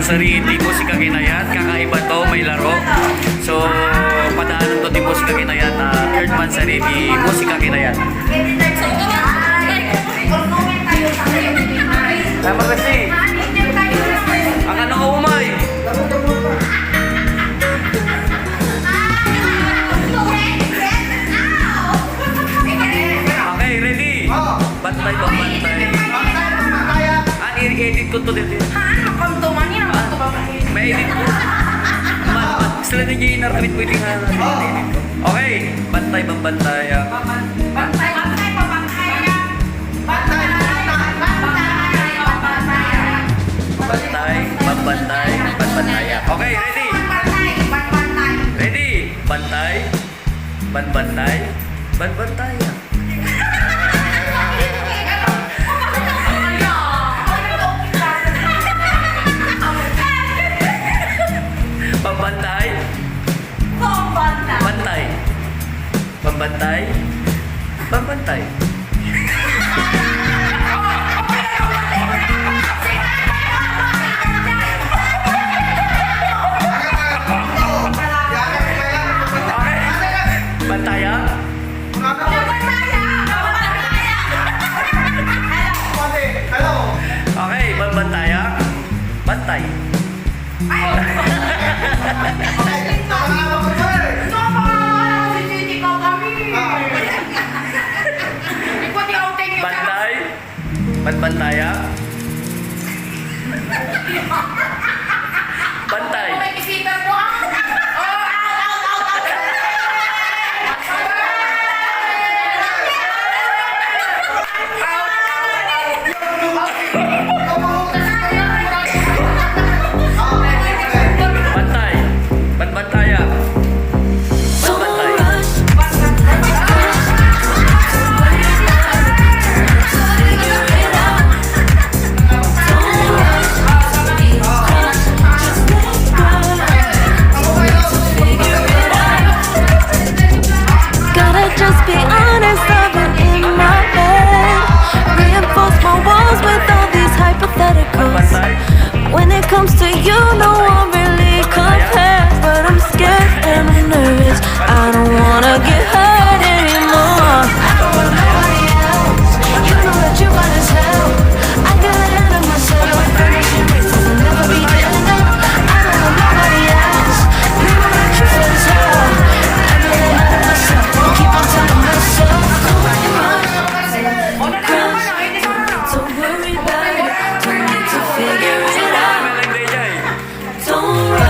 Mansariti Musika Ginayat. Kakaiba to, may laro. So, padaanan to di Musika Ginayat. Third Mansariti Musika Ginayat. Tama kasi. Ang ano ka umay? Okay, ready? Bantay ba, bantay? I-edit ko to dito. May edit ko. Sila na yung inaramit mo yung edit ko. Okay, bantay ba, bantay? Bantay, bantay, bantay. Okay, ready? Ready? Bantay, bantay, bantay. Pambantay. Bantay. Pambantay. Pambantay.